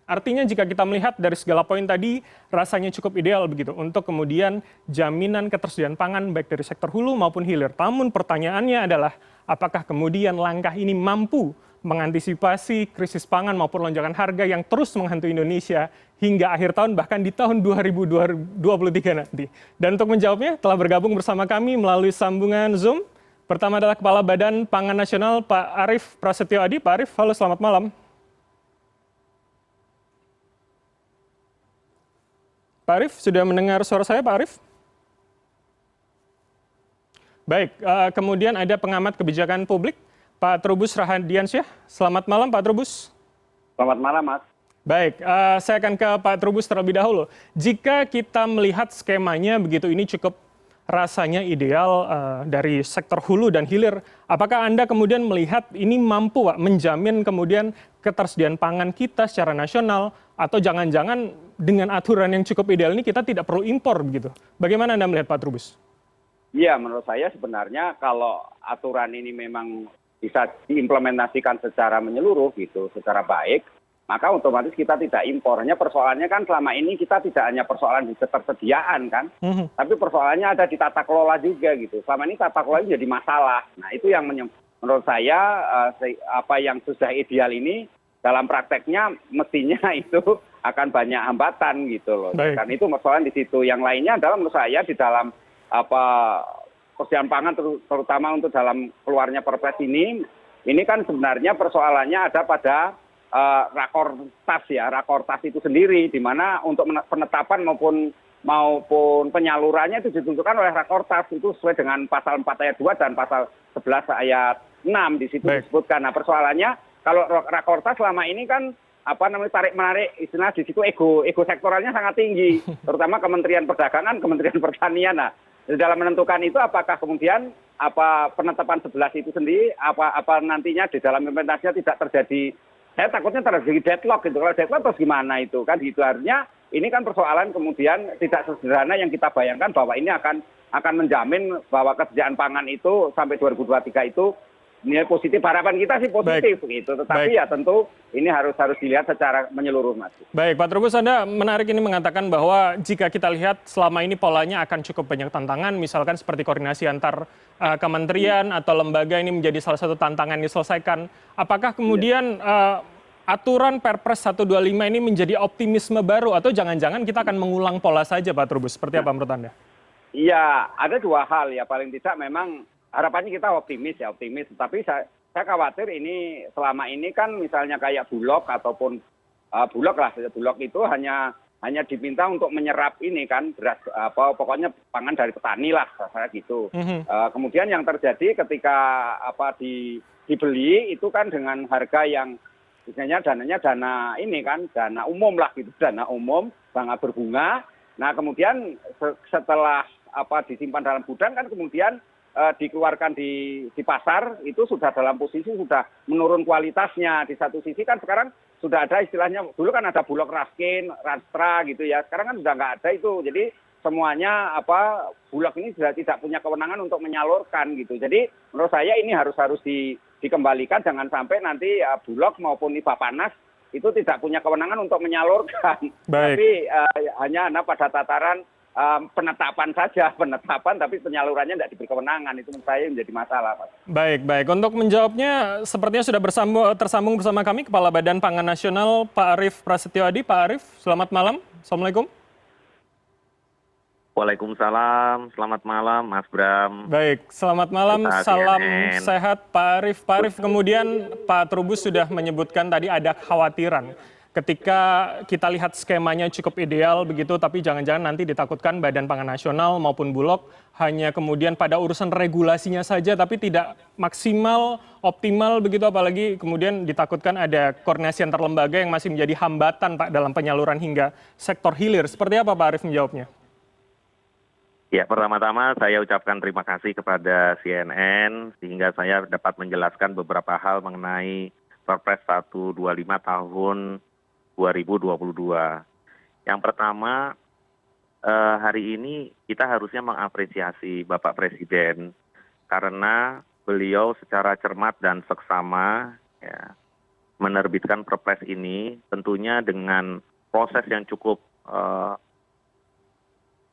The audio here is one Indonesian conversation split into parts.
Artinya jika kita melihat dari segala poin tadi rasanya cukup ideal begitu untuk kemudian jaminan ketersediaan pangan baik dari sektor hulu maupun hilir. Namun pertanyaannya adalah apakah kemudian langkah ini mampu mengantisipasi krisis pangan maupun lonjakan harga yang terus menghantui Indonesia hingga akhir tahun bahkan di tahun 2023 nanti. Dan untuk menjawabnya telah bergabung bersama kami melalui sambungan Zoom. Pertama adalah Kepala Badan Pangan Nasional Pak Arief Prasetyo Adi. Pak Arief, halo selamat malam. Pak Arief, sudah mendengar suara saya Pak Arief? Baik, kemudian ada pengamat kebijakan publik, Pak Trubus Rahadiansyah. Selamat malam Pak Trubus. Selamat malam Mas. Baik, saya akan ke Pak Trubus terlebih dahulu. Jika kita melihat skemanya begitu ini cukup rasanya ideal dari sektor hulu dan hilir, apakah Anda kemudian melihat ini mampu Pak, menjamin kemudian ketersediaan pangan kita secara nasional, atau jangan-jangan dengan aturan yang cukup ideal ini kita tidak perlu impor begitu? Bagaimana Anda melihat Pak Trubus? Iya, menurut saya sebenarnya kalau aturan ini memang bisa diimplementasikan secara menyeluruh gitu, secara baik, maka otomatis kita tidak impor. Hanya persoalannya kan selama ini kita tidak hanya persoalan di ketersediaan kan, tapi persoalannya ada di tata kelola juga gitu. Selama ini tata kelola jadi masalah. Nah itu yang menurut saya apa yang sudah ideal ini dalam prakteknya mestinya itu akan banyak hambatan gitu loh. Dan itu persoalan di situ. Yang lainnya adalah menurut saya di dalam persediaan pangan terutama untuk dalam keluarnya Perpres ini kan sebenarnya persoalannya ada pada rakortas itu sendiri, di mana untuk penetapan maupun penyalurannya itu ditentukan oleh rakortas itu sesuai dengan pasal 4 ayat 2 dan pasal 11 ayat 6 di situ disebutkan. Nah persoalannya kalau rakortas selama ini kan tarik menarik istilah di situ ego sektoralnya sangat tinggi, terutama Kementerian Perdagangan, Kementerian Pertanian. Nah di dalam menentukan itu apakah kemudian penetapan 11 itu sendiri apa nantinya di dalam implementasinya tidak terjadi, saya takutnya terjadi deadlock gitu. Kalau deadlock terus gimana itu kan gitu. Artinya ini kan persoalan kemudian tidak sesederhana yang kita bayangkan bahwa ini akan menjamin bahwa ketersediaan pangan itu sampai 2023 itu nilai positif. Harapan kita sih positif gitu, tetapi ya tentu ini harus dilihat secara menyeluruh Mas. Baik Pak Trubus, Anda menarik ini mengatakan bahwa jika kita lihat selama ini polanya akan cukup banyak tantangan, misalkan seperti koordinasi antar kementerian atau lembaga ini menjadi salah satu tantangan diselesaikan. Apakah kemudian aturan Perpres 125 ini menjadi optimisme baru atau jangan-jangan kita akan mengulang pola saja Pak Trubus? Seperti apa menurut Anda? Iya, ada dua hal ya, paling tidak memang harapannya kita optimis, tetapi saya khawatir ini selama ini kan misalnya kayak Bulog ataupun Bulog itu hanya diminta untuk menyerap ini kan beras pokoknya pangan dari petani lah saya gitu. Kemudian yang terjadi ketika dibeli itu kan dengan harga yang misalnya dananya dana ini kan dana umum lah gitu, dana umum bank berbunga. Nah kemudian setelah disimpan dalam gudang kan kemudian dikeluarkan di pasar itu sudah dalam posisi sudah menurun kualitasnya. Di satu sisi kan sekarang sudah ada istilahnya, dulu kan ada Bulog Raskin, Rastra gitu ya, sekarang kan sudah nggak ada itu. Jadi semuanya Bulog ini sudah tidak punya kewenangan untuk menyalurkan gitu. Jadi menurut saya ini harus dikembalikan, jangan sampai nanti Bulog maupun Bappenas itu tidak punya kewenangan untuk menyalurkan. Tapi hanya pada tataran penetapan saja, tapi penyalurannya tidak diberi kewenangan, itu menurut saya menjadi masalah Pak. Baik. Untuk menjawabnya sepertinya sudah tersambung bersama kami Kepala Badan Pangan Nasional Pak Arief Prasetyo Adi. Pak Arief, selamat malam. Assalamualaikum. Waalaikumsalam, selamat malam Mas Bram. Baik, selamat malam, salam sehat Pak Arief. Pak Arief, kemudian Pak Trubus sudah menyebutkan tadi ada kekhawatiran ketika kita lihat skemanya cukup ideal begitu, tapi jangan-jangan nanti ditakutkan Badan Pangan Nasional maupun Bulog hanya kemudian pada urusan regulasinya saja, tapi tidak maksimal, optimal begitu, apalagi kemudian ditakutkan ada koordinasi antar lembaga yang masih menjadi hambatan Pak dalam penyaluran hingga sektor hilir. Seperti apa Pak Arief menjawabnya? Ya, pertama-tama saya ucapkan terima kasih kepada CNN sehingga saya dapat menjelaskan beberapa hal mengenai Perpres 125 tahun 2022. Yang pertama, hari ini kita harusnya mengapresiasi Bapak Presiden karena beliau secara cermat dan seksama ya, menerbitkan Perpres ini tentunya dengan proses yang cukup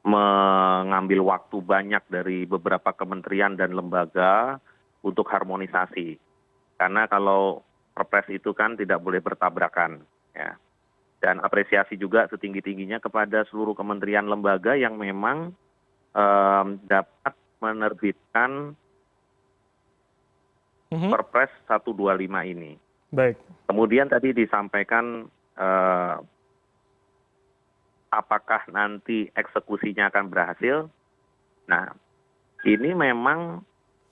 mengambil waktu banyak dari beberapa kementerian dan lembaga untuk harmonisasi. Karena kalau Perpres itu kan tidak boleh bertabrakan, ya. Dan apresiasi juga setinggi-tingginya kepada seluruh kementerian lembaga yang memang dapat menerbitkan Perpres 125 ini. Baik. Kemudian tadi disampaikan apakah nanti eksekusinya akan berhasil. Nah, ini memang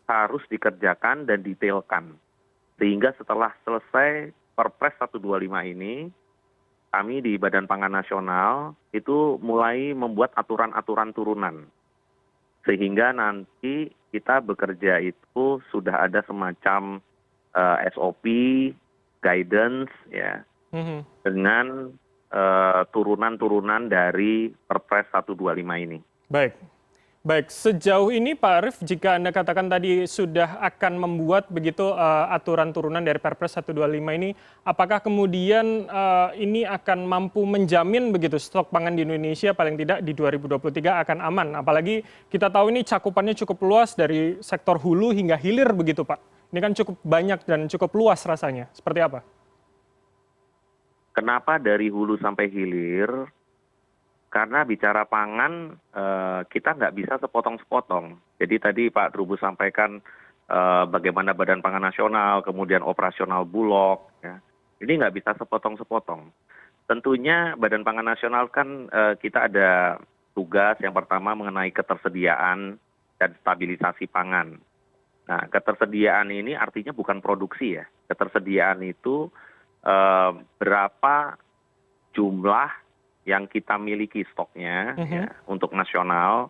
harus dikerjakan dan detailkan. Sehingga setelah selesai Perpres 125 ini, kami di Badan Pangan Nasional itu mulai membuat aturan-aturan turunan. Sehingga nanti kita bekerja itu sudah ada semacam SOP, guidance, ya, dengan turunan-turunan dari Perpres 125 ini. Baik. Baik, sejauh ini Pak Arief, jika Anda katakan tadi sudah akan membuat begitu aturan turunan dari Perpres 125 ini, apakah kemudian ini akan mampu menjamin begitu stok pangan di Indonesia paling tidak di 2023 akan aman? Apalagi kita tahu ini cakupannya cukup luas dari sektor hulu hingga hilir begitu Pak. Ini kan cukup banyak dan cukup luas rasanya. Seperti apa? Kenapa dari hulu sampai hilir? Karena bicara pangan, kita nggak bisa sepotong-sepotong. Jadi tadi Pak Trubus sampaikan bagaimana Badan Pangan Nasional, kemudian operasional Bulog. Ya. Ini nggak bisa sepotong-sepotong. Tentunya Badan Pangan Nasional kan kita ada tugas yang pertama mengenai ketersediaan dan stabilisasi pangan. Nah, ketersediaan ini artinya bukan produksi ya. Ketersediaan itu berapa jumlah yang kita miliki stoknya ya, untuk nasional,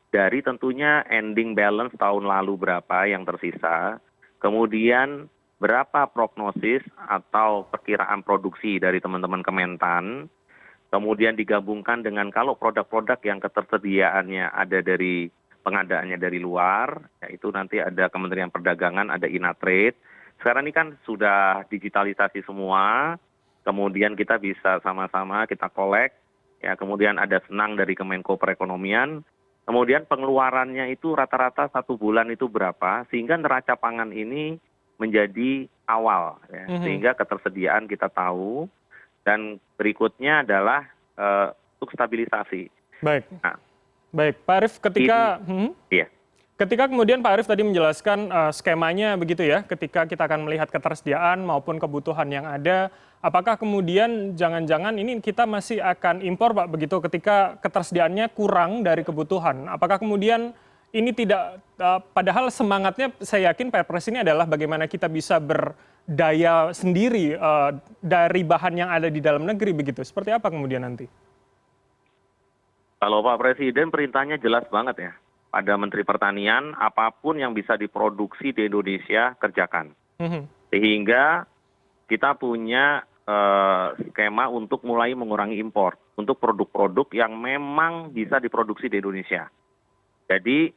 dari tentunya ending balance tahun lalu berapa yang tersisa, kemudian berapa prognosis atau perkiraan produksi dari teman-teman Kementan, kemudian digabungkan dengan kalau produk-produk yang ketersediaannya ada dari pengadaannya dari luar, yaitu nanti ada Kementerian Perdagangan, ada Inatrade. Sekarang ini kan sudah digitalisasi semua, kemudian kita bisa sama-sama kita collect, ya, kemudian ada senang dari Kemenko Perekonomian, kemudian pengeluarannya itu rata-rata 1 bulan itu berapa, sehingga neraca pangan ini menjadi awal, ya, sehingga ketersediaan kita tahu, dan berikutnya adalah untuk stabilisasi. Baik. Nah, baik, Pak Arief, ketika iya. ketika kemudian Pak Arief tadi menjelaskan skemanya begitu ya, ketika kita akan melihat ketersediaan maupun kebutuhan yang ada, apakah kemudian jangan-jangan ini kita masih akan impor Pak begitu ketika ketersediaannya kurang dari kebutuhan? Apakah kemudian ini tidak, padahal semangatnya saya yakin Perpres ini adalah bagaimana kita bisa berdaya sendiri dari bahan yang ada di dalam negeri begitu. Seperti apa kemudian nanti? Kalau Pak Presiden perintahnya jelas banget ya. Pada Menteri Pertanian, apapun yang bisa diproduksi di Indonesia, kerjakan. Sehingga kita punya skema untuk mulai mengurangi impor untuk produk-produk yang memang bisa diproduksi di Indonesia. Jadi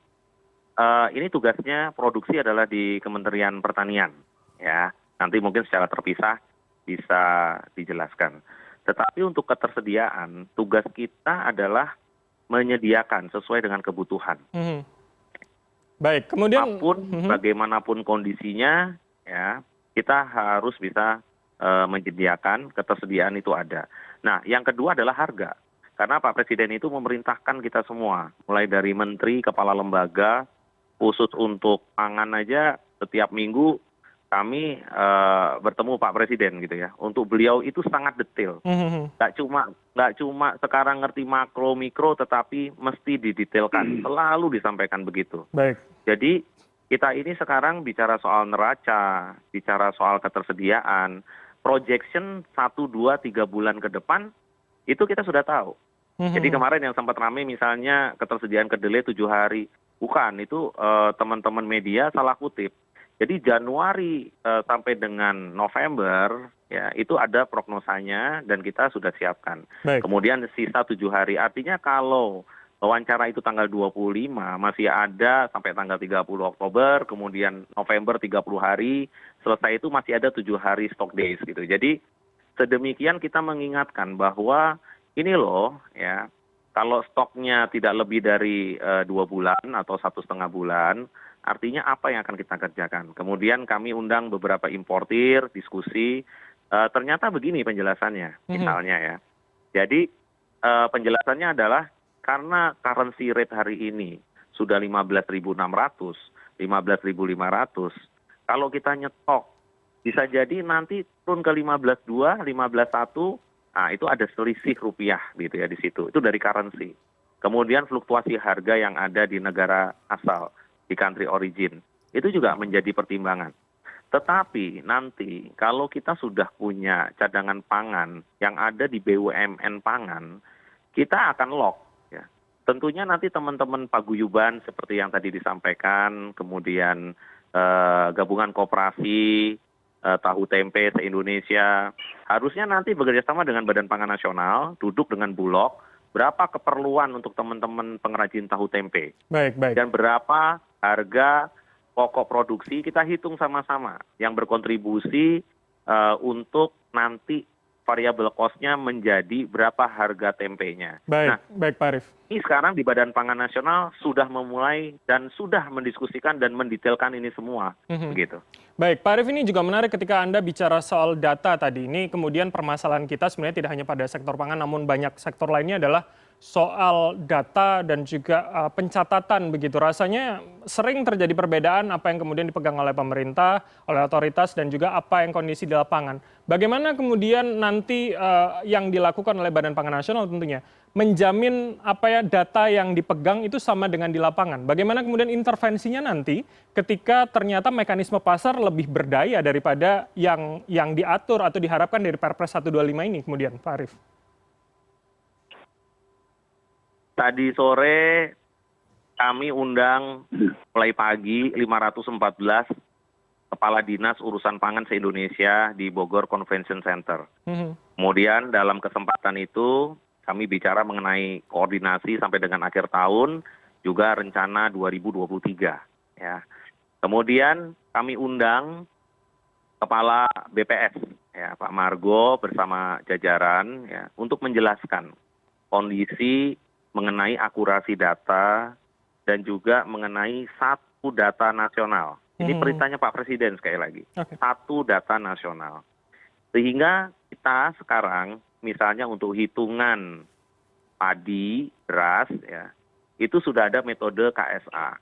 ini tugasnya produksi adalah di Kementerian Pertanian. Ya, nanti mungkin secara terpisah bisa dijelaskan. Tetapi untuk ketersediaan, tugas kita adalah menyediakan sesuai dengan kebutuhan. Baik, kemudian bagaimanapun kondisinya, ya kita harus bisa menyediakan, ketersediaan itu ada. Nah, yang kedua adalah harga. Karena Pak Presiden itu memerintahkan kita semua, mulai dari menteri, kepala lembaga, khusus untuk pangan aja setiap minggu kami bertemu Pak Presiden gitu ya. Untuk beliau itu sangat detail. Nggak cuma sekarang ngerti makro mikro, tetapi mesti didetailkan. Selalu disampaikan begitu. Baik. Jadi kita ini sekarang bicara soal neraca, bicara soal ketersediaan, projection 1, 2, 3 bulan ke depan itu kita sudah tahu. Jadi kemarin yang sempat ramai misalnya ketersediaan kedelai 7 hari. Bukan, itu teman-teman media salah kutip. Jadi Januari sampai dengan November ya itu ada prognosanya dan kita sudah siapkan. Baik. Kemudian sisa 7 hari. Artinya kalau wawancara itu tanggal 25, masih ada sampai tanggal 30 Oktober, kemudian November 30 hari, selesai itu masih ada 7 hari stock days gitu. Jadi sedemikian kita mengingatkan bahwa ini loh ya, kalau stoknya tidak lebih dari 2 bulan atau 1,5 bulan, artinya apa yang akan kita kerjakan. Kemudian kami undang beberapa importir, diskusi, ternyata begini penjelasannya misalnya ya. Jadi penjelasannya adalah karena currency rate hari ini sudah 15.600, 15.500, kalau kita nyetok bisa jadi nanti turun ke 15.2, 15.1, nah itu ada selisih rupiah gitu ya di situ. Itu dari currency. Kemudian fluktuasi harga yang ada di negara asal, di country origin, itu juga menjadi pertimbangan. Tetapi nanti kalau kita sudah punya cadangan pangan yang ada di BUMN pangan, kita akan lock. Ya. Tentunya nanti teman-teman paguyuban seperti yang tadi disampaikan, kemudian gabungan koperasi, tahu tempe se-Indonesia, harusnya nanti bekerjasama dengan Badan Pangan Nasional, duduk dengan Bulog, berapa keperluan untuk teman-teman pengrajin tahu tempe. Baik, baik. Dan berapa harga pokok produksi, kita hitung sama-sama yang berkontribusi untuk nanti variabel cost-nya menjadi berapa harga tempenya. Baik, Nah, baik Pak Arief. ini sekarang di Badan Pangan Nasional sudah memulai dan sudah mendiskusikan dan mendetailkan ini semua, begitu. Baik, Pak Arief, ini juga menarik ketika Anda bicara soal data tadi. Ini kemudian permasalahan kita sebenarnya tidak hanya pada sektor pangan, namun banyak sektor lainnya adalah soal data dan juga pencatatan begitu. Rasanya sering terjadi perbedaan apa yang kemudian dipegang oleh pemerintah, oleh otoritas, dan juga apa yang kondisi di lapangan. Bagaimana kemudian nanti yang dilakukan oleh Badan Pangan Nasional tentunya menjamin apa ya data yang dipegang itu sama dengan di lapangan. Bagaimana kemudian intervensinya nanti ketika ternyata mekanisme pasar lebih berdaya daripada yang diatur atau diharapkan dari Perpres 125 ini kemudian, Pak Arief. Tadi sore kami undang mulai pagi 514 kepala dinas urusan pangan se-Indonesia di Bogor Convention Center. Kemudian dalam kesempatan itu kami bicara mengenai koordinasi sampai dengan akhir tahun, juga rencana 2023. Ya. Kemudian kami undang Kepala BPS, ya, Pak Margo bersama jajaran ya, untuk menjelaskan kondisi mengenai akurasi data dan juga mengenai satu data nasional. Ini perintahnya Pak Presiden sekali lagi. Satu data nasional. Sehingga kita sekarang misalnya untuk hitungan padi, beras, ya, itu sudah ada metode KSA,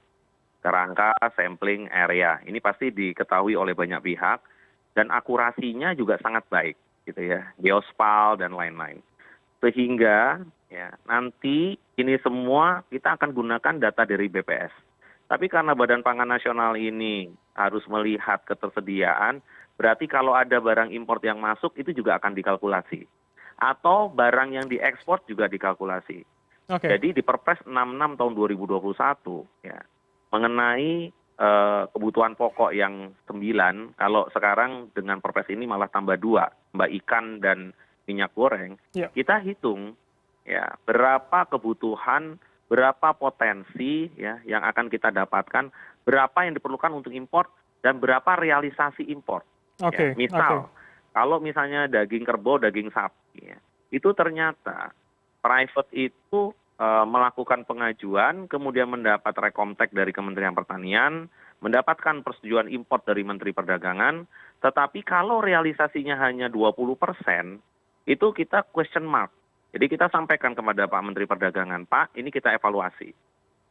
kerangka sampling area. Ini pasti diketahui oleh banyak pihak dan akurasinya juga sangat baik, gitu ya, geospal dan lain-lain. Sehingga ya nanti ini semua kita akan gunakan data dari BPS. Tapi karena Badan Pangan Nasional ini harus melihat ketersediaan, berarti kalau ada barang impor yang masuk itu juga akan dikalkulasi. Atau barang yang diekspor juga dikalkulasi. Jadi di Perpres 66 tahun 2021 ya, mengenai kebutuhan pokok yang 9, kalau sekarang dengan Perpres ini malah tambah 2, tambah ikan dan minyak goreng, kita hitung ya berapa kebutuhan, berapa potensi ya yang akan kita dapatkan, berapa yang diperlukan untuk impor dan berapa realisasi impor. Ya, misal kalau misalnya daging kerbau, daging sapi, ya, itu ternyata private itu melakukan pengajuan, kemudian mendapat rekomtek dari Kementerian Pertanian, mendapatkan persetujuan impor dari Menteri Perdagangan, tetapi kalau realisasinya hanya 20%, itu kita question mark. Jadi kita sampaikan kepada Pak Menteri Perdagangan, Pak, ini kita evaluasi.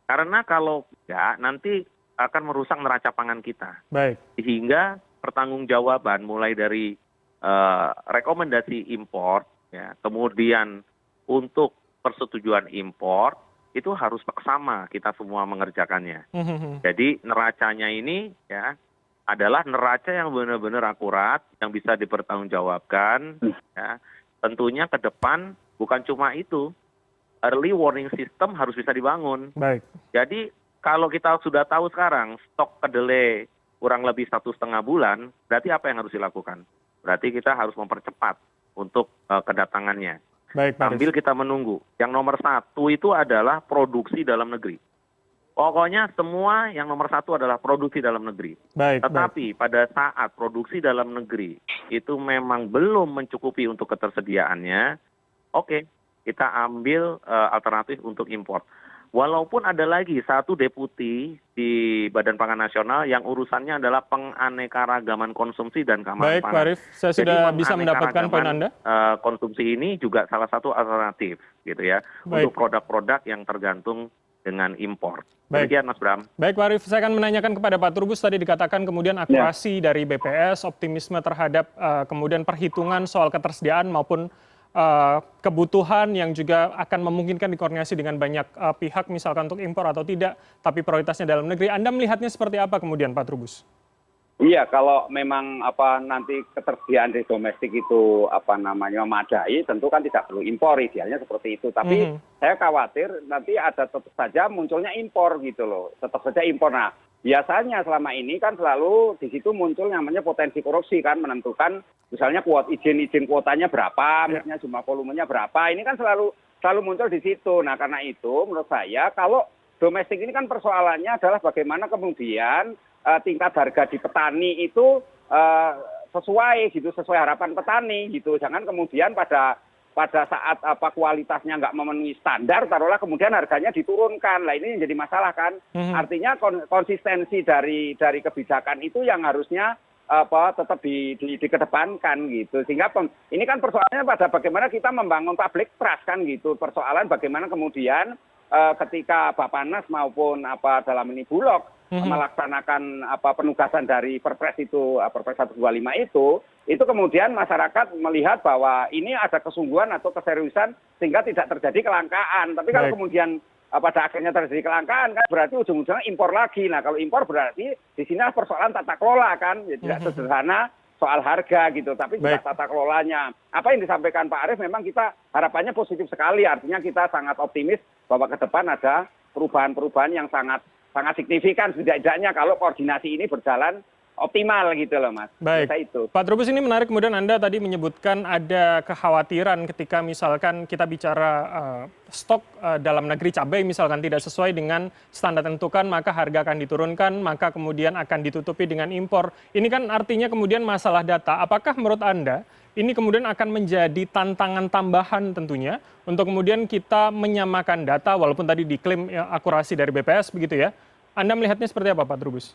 Karena kalau tidak, nanti akan merusak neraca pangan kita. Baik. Sehingga pertanggungjawaban mulai dari rekomendasi impor, ya, kemudian untuk persetujuan impor, itu harus bersama kita semua mengerjakannya. Jadi neracanya ini ya adalah neraca yang benar-benar akurat, yang bisa dipertanggungjawabkan. Ya. Tentunya ke depan bukan cuma itu, early warning system harus bisa dibangun. Baik. Jadi kalau kita sudah tahu sekarang stok kedelai kurang lebih 1,5 bulan, berarti apa yang harus dilakukan? Berarti kita harus mempercepat untuk kedatangannya. Baik, Pak Arief. Sambil kita menunggu. Yang nomor satu itu adalah produksi dalam negeri. Pokoknya semua yang nomor satu adalah produksi dalam negeri. Baik, Tetapi pada saat produksi dalam negeri itu memang belum mencukupi untuk ketersediaannya, oke, kita ambil alternatif untuk impor. Walaupun ada lagi satu deputi di Badan Pangan Nasional yang urusannya adalah penganekaragaman konsumsi dan keamanan Baik, Pak pangan. Arief, saya Jadi sudah bisa mendapatkan poin Anda. Konsumsi ini juga salah satu alternatif gitu ya Baik. untuk produk-produk yang tergantung dengan impor. Baik. Demikian Mas Bram. Baik, Pak Arief, saya akan menanyakan kepada Pak Trubus, tadi dikatakan kemudian akurasi dari BPS, optimisme terhadap kemudian perhitungan soal ketersediaan maupun kebutuhan yang juga akan memungkinkan dikoordinasi dengan banyak pihak misalkan untuk impor atau tidak, tapi prioritasnya dalam negeri. Anda melihatnya seperti apa kemudian Pak Trubus? Iya, kalau memang nanti ketersediaan di domestik itu memadai, tentu kan tidak perlu impor, idealnya seperti itu. Tapi saya khawatir nanti ada tetap saja munculnya impor gitu loh, tetap saja impor. Nah, biasanya selama ini kan selalu di situ muncul namanya potensi korupsi kan, menentukan misalnya izin kuotanya berapa, misalnya jumlah volumenya berapa. Ini kan selalu muncul di situ. Nah, karena itu menurut saya kalau domestik ini kan persoalannya adalah bagaimana kemudian tingkat harga di petani itu sesuai harapan petani gitu. Jangan kemudian pada saat kualitasnya nggak memenuhi standar, taruhlah kemudian harganya diturunkan. Lah ini yang jadi masalah kan. Artinya konsistensi dari kebijakan itu yang harusnya tetap dikedepankan gitu. Sehingga ini kan persoalannya pada bagaimana kita membangun public trust kan gitu. Persoalan bagaimana kemudian ketika Bappenas maupun dalam ini Bulog melaksanakan penugasan dari Perpres itu, Perpres 125 itu kemudian masyarakat melihat bahwa ini ada kesungguhan atau keseriusan sehingga tidak terjadi kelangkaan. Tapi kalau kemudian pada akhirnya terjadi kelangkaan kan berarti ujung-ujungnya impor lagi. Nah, kalau impor berarti di sini persoalan tata kelola kan, ya, tidak sederhana soal harga gitu, tapi juga tata kelolanya. Apa yang disampaikan Pak Arief memang kita harapannya positif sekali, artinya kita sangat optimis bahwa ke depan ada perubahan-perubahan yang sangat signifikan setidaknya kalau koordinasi ini berjalan optimal gitu loh Mas. Baik, itu. Pak Trubus, ini menarik kemudian Anda tadi menyebutkan ada kekhawatiran ketika misalkan kita bicara stok dalam negeri cabai misalkan tidak sesuai dengan standar tentukan, maka harga akan diturunkan, maka kemudian akan ditutupi dengan impor. Ini kan artinya kemudian masalah data. Apakah menurut Anda ini kemudian akan menjadi tantangan tambahan tentunya untuk kemudian kita menyamakan data walaupun tadi diklaim akurasi dari BPS begitu ya. Anda melihatnya seperti apa Pak Trubus?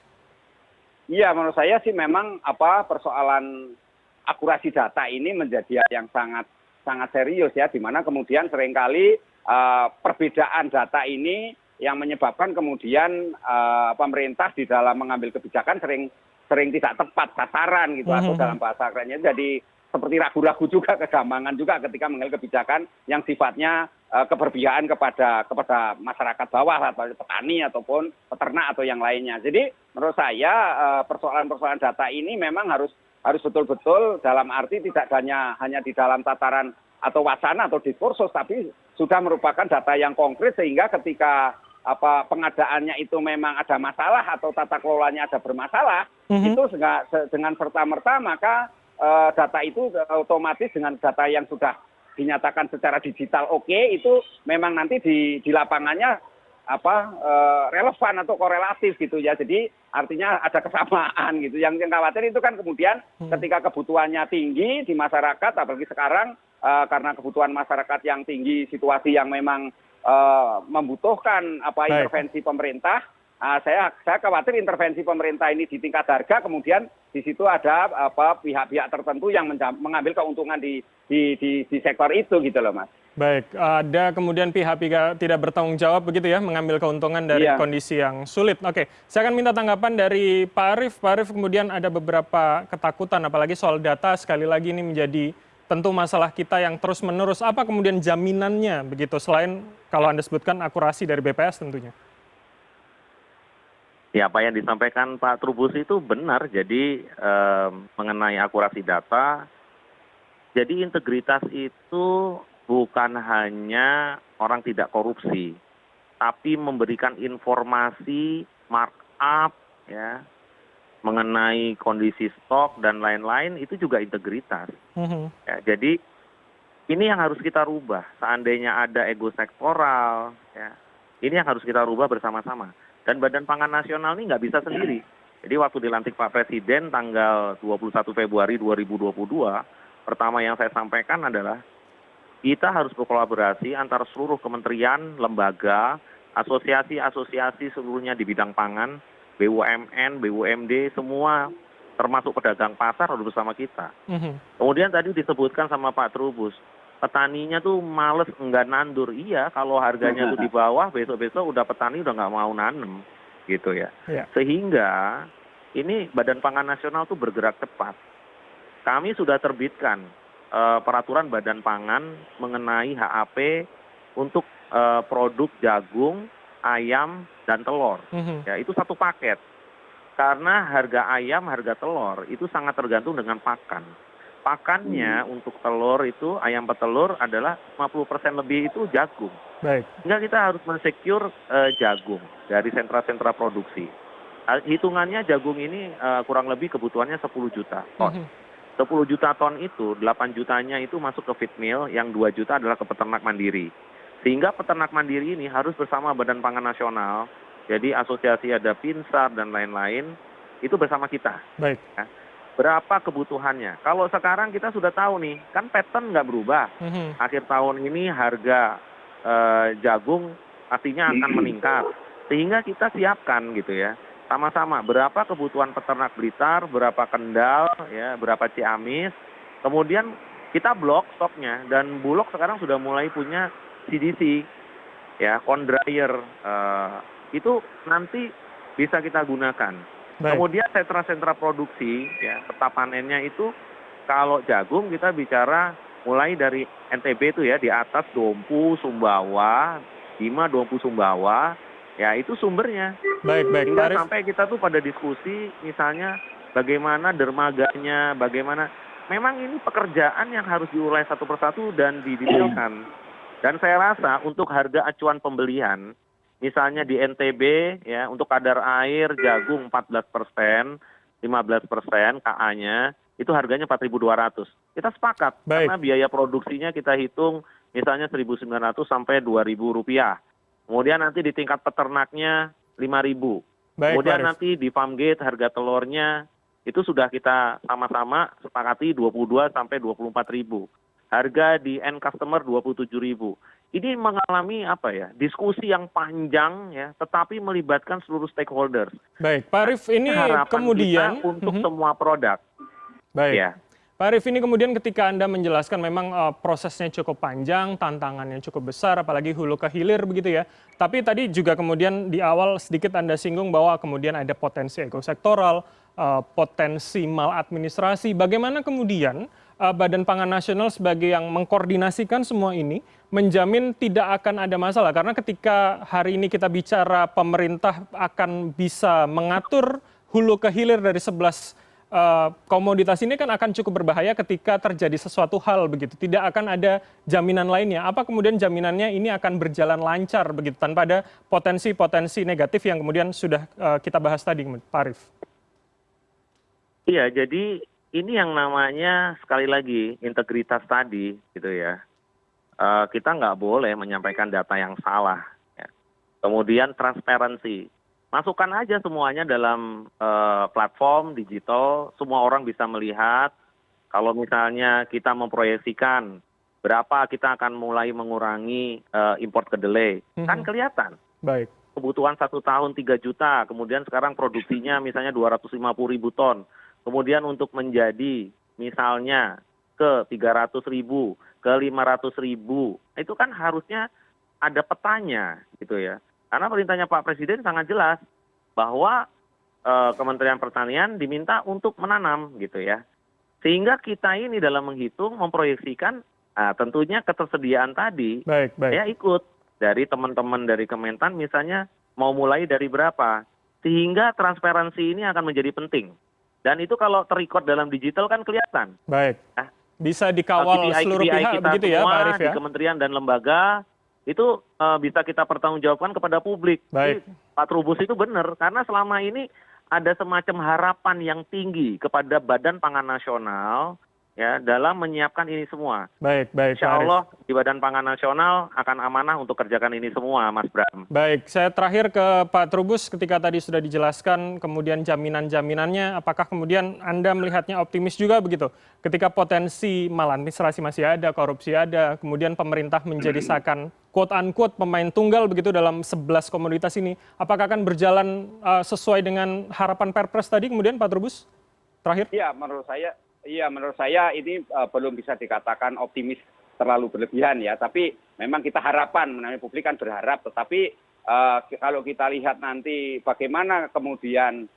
Iya, menurut saya sih memang persoalan akurasi data ini menjadi yang sangat serius ya, di mana kemudian seringkali perbedaan data ini yang menyebabkan kemudian pemerintah di dalam mengambil kebijakan sering tidak tepat sasaran gitu, atau dalam bahasa kerennya jadi seperti ragu-ragu juga, kegambangan juga ketika mengambil kebijakan yang sifatnya keberpihakan kepada masyarakat bawah atau petani ataupun peternak atau yang lainnya. Jadi menurut saya persoalan-persoalan data ini memang harus betul-betul dalam arti tidak hanya di dalam tataran atau wacana atau diskursus, tapi sudah merupakan data yang konkret sehingga ketika pengadaannya itu memang ada masalah atau tata kelolanya ada bermasalah, itu dengan serta-merta maka data itu otomatis dengan data yang sudah dinyatakan secara digital itu memang nanti di lapangannya relevan atau korelatif gitu ya. Jadi artinya ada kesamaan gitu. Yang khawatir itu kan kemudian ketika kebutuhannya tinggi di masyarakat, apalagi sekarang karena kebutuhan masyarakat yang tinggi, situasi yang memang membutuhkan intervensi pemerintah. Saya khawatir intervensi pemerintah ini di tingkat harga, kemudian di situ ada pihak-pihak tertentu yang mengambil keuntungan di sektor itu gitu loh Mas. Baik, ada kemudian pihak-pihak tidak bertanggung jawab begitu ya, mengambil keuntungan dari kondisi yang sulit. Oke, saya akan minta tanggapan dari Pak Arief. Pak Arief, kemudian ada beberapa ketakutan, apalagi soal data, sekali lagi ini menjadi tentu masalah kita yang terus-menerus. Apa kemudian jaminannya begitu, selain kalau Anda sebutkan akurasi dari BPS tentunya? Ya, apa yang disampaikan Pak Trubus itu benar. Jadi mengenai akurasi data, jadi integritas itu bukan hanya orang tidak korupsi, tapi memberikan informasi markup ya mengenai kondisi stok dan lain-lain, itu juga integritas. Ya, jadi ini yang harus kita rubah. Seandainya ada ego sektoral, ya, ini yang harus kita rubah bersama-sama. Dan Badan Pangan Nasional ini nggak bisa sendiri. Jadi waktu dilantik Pak Presiden tanggal 21 Februari 2022, pertama yang saya sampaikan adalah kita harus berkolaborasi antara seluruh kementerian, lembaga, asosiasi-asosiasi seluruhnya di bidang pangan, BUMN, BUMD, semua termasuk pedagang pasar harus bersama kita. Kemudian tadi disebutkan sama Pak Trubus, petaninya tuh males enggak nandur. Iya, kalau harganya tuh di bawah, besok-besok udah petani udah nggak mau nanem, gitu ya. Sehingga ini Badan Pangan Nasional tuh bergerak cepat. Kami sudah terbitkan peraturan Badan Pangan mengenai HAP untuk produk jagung, ayam, dan telur. Ya, itu satu paket. Karena harga ayam, harga telur itu sangat tergantung dengan pakan. Pakannya untuk telur itu, ayam petelur adalah 50% lebih itu jagung. Baik. Sehingga kita harus mensecure jagung dari sentra-sentra produksi. Hitungannya jagung ini kurang lebih kebutuhannya 10 juta ton. 10 juta ton itu, 8 jutanya itu masuk ke feed mill, yang 2 juta adalah ke peternak mandiri. Sehingga peternak mandiri ini harus bersama Badan Pangan Nasional, jadi asosiasi ada Pinsar dan lain-lain, itu bersama kita. Baik. Ya. Berapa kebutuhannya? Kalau sekarang kita sudah tahu nih, kan pattern nggak berubah. Akhir tahun ini harga jagung pastinya akan meningkat. Sehingga kita siapkan gitu ya. Sama-sama berapa kebutuhan peternak Blitar, berapa Kendal, ya, berapa Ciamis. Kemudian kita blok stoknya, dan Bulog sekarang sudah mulai punya CDC, ya, corn dryer. Itu nanti bisa kita gunakan. Baik. Kemudian sentra-sentra produksi, ya, peta panennya itu kalau jagung kita bicara mulai dari NTB itu ya, di atas Dompu, Sumbawa, Bima, Dompu, Sumbawa, ya itu sumbernya. Baik, hingga sampai kita tuh pada diskusi misalnya bagaimana dermaganya, bagaimana, memang ini pekerjaan yang harus diurai satu persatu dan didetailkan. Dan saya rasa untuk harga acuan pembelian, misalnya di NTB ya, untuk kadar air jagung 14%, 15% KA-nya, itu harganya 4.200. Kita sepakat. Baik. Karena biaya produksinya kita hitung misalnya 1.900 sampai 2.000 rupiah. Kemudian nanti di tingkat peternaknya 5.000. Kemudian nanti di farm gate harga telurnya itu sudah kita sama-sama sepakati 22 sampai 24.000. Harga di end customer 27.000. Ini mengalami apa ya, diskusi yang panjang ya, tetapi melibatkan seluruh stakeholders. Baik, Pak Arief, ini harapan kemudian kita untuk semua produk. Baik. Ya. Pak Arief, ini kemudian ketika Anda menjelaskan memang prosesnya cukup panjang, tantangannya cukup besar, apalagi hulu ke hilir begitu ya. Tapi tadi juga kemudian di awal sedikit Anda singgung bahwa kemudian ada potensi ekosektoral, potensi maladministrasi. Bagaimana kemudian Badan Pangan Nasional sebagai yang mengkoordinasikan semua ini menjamin tidak akan ada masalah? Karena ketika hari ini kita bicara pemerintah akan bisa mengatur hulu ke hilir dari 11 komoditas ini, kan akan cukup berbahaya ketika terjadi sesuatu hal begitu. Tidak akan ada jaminan lainnya. Apa kemudian jaminannya ini akan berjalan lancar begitu tanpa ada potensi-potensi negatif yang kemudian sudah kita bahas tadi, Pak Arief? Iya, jadi ini yang namanya sekali lagi integritas tadi gitu ya. Kita nggak boleh menyampaikan data yang salah. Ya. Kemudian transparansi. Masukkan aja semuanya dalam platform digital, semua orang bisa melihat. Kalau misalnya kita memproyeksikan berapa kita akan mulai mengurangi import kedelai, kan kelihatan. Baik. Kebutuhan 1 tahun 3 juta, kemudian sekarang produksinya misalnya 250.000 ton. Kemudian untuk menjadi misalnya ke 300.000, ke 500.000, itu kan harusnya ada petanya gitu ya. Karena perintahnya Pak Presiden sangat jelas bahwa Kementerian Pertanian diminta untuk menanam gitu ya. Sehingga kita ini dalam menghitung, memproyeksikan tentunya ketersediaan tadi ya ikut dari teman-teman dari Kementan misalnya mau mulai dari berapa. Sehingga transparansi ini akan menjadi penting. Dan itu kalau terrecord dalam digital kan kelihatan. Baik. Bisa dikawal seluruh pihak begitu ya Pak Arief ya? Di kementerian dan lembaga itu bisa kita pertanggungjawabkan kepada publik. Baik. Jadi, Pak Trubus itu benar, karena selama ini ada semacam harapan yang tinggi kepada Badan Pangan Nasional ya dalam menyiapkan ini semua. Baik, baik. Insya Allah di Badan Pangan Nasional akan amanah untuk kerjakan ini semua, Mas Bram. Baik, saya terakhir ke Pak Trubus ketika tadi sudah dijelaskan kemudian jaminan-jaminannya, apakah kemudian Anda melihatnya optimis juga begitu? Ketika potensi maladministrasi masih ada, korupsi ada, kemudian pemerintah menjadi seakan quote-unquote pemain tunggal begitu dalam 11 komoditas ini, apakah akan berjalan sesuai dengan harapan Perpres tadi kemudian Pak Trubus? Terakhir. Iya, menurut saya ini belum bisa dikatakan optimis terlalu berlebihan ya. Tapi memang kita harapan, namanya publik kan berharap. Tetapi kalau kita lihat nanti bagaimana kemudian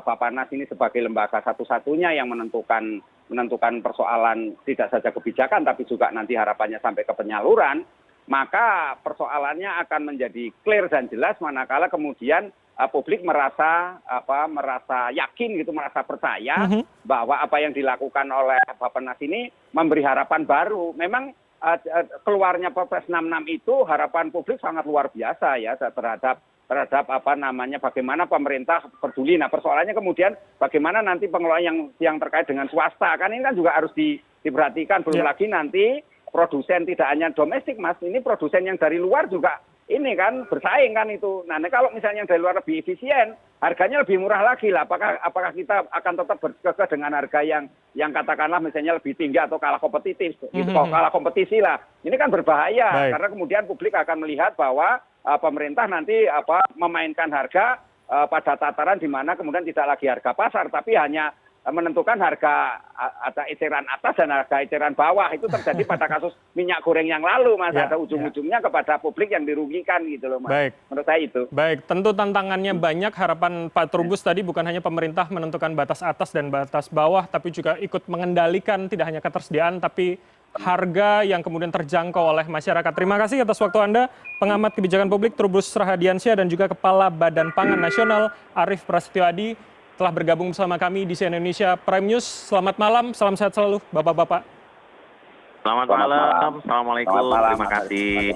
Bappenas ini sebagai lembaga satu-satunya yang menentukan persoalan tidak saja kebijakan, tapi juga nanti harapannya sampai ke penyaluran, maka persoalannya akan menjadi clear dan jelas manakala kemudian publik merasa yakin gitu, merasa percaya bahwa apa yang dilakukan oleh Bappenas ini memberi harapan baru. Memang keluarnya Perpres 66 itu harapan publik sangat luar biasa ya terhadap bagaimana pemerintah peduli. Nah, persoalannya kemudian bagaimana nanti pengelolaan yang terkait dengan swasta, kan ini kan juga harus diperhatikan. Belum lagi nanti produsen tidak hanya domestik, Mas, ini produsen yang dari luar juga ini kan bersaing kan itu. Nah, kalau misalnya yang dari luar lebih efisien, harganya lebih murah lagi lah. Apakah kita akan tetap berkekeh dengan harga yang katakanlah misalnya lebih tinggi atau kalah kompetitif? Gitu, kalah kompetisi lah. Ini kan berbahaya. Karena kemudian publik akan melihat bahwa pemerintah nanti memainkan harga pada tataran di mana kemudian tidak lagi harga pasar, tapi hanya menentukan harga ada eceran atas dan harga eceran bawah. Itu terjadi pada kasus minyak goreng yang lalu, Mas. Ada ujung-ujungnya kepada publik yang dirugikan gitu loh, Mas. Baik. Menurut saya itu. Baik, tentu tantangannya banyak. Harapan Pak Trubus tadi bukan hanya pemerintah menentukan batas atas dan batas bawah, tapi juga ikut mengendalikan tidak hanya ketersediaan, tapi harga yang kemudian terjangkau oleh masyarakat. Terima kasih atas waktu Anda, pengamat kebijakan publik Trubus Rahadiansyah dan juga Kepala Badan Pangan Nasional Arief Prasetyo Adi telah bergabung bersama kami di CNN Indonesia Prime News. Selamat malam, salam sehat selalu Bapak-Bapak. Selamat malam, Assalamualaikum, terima kasih.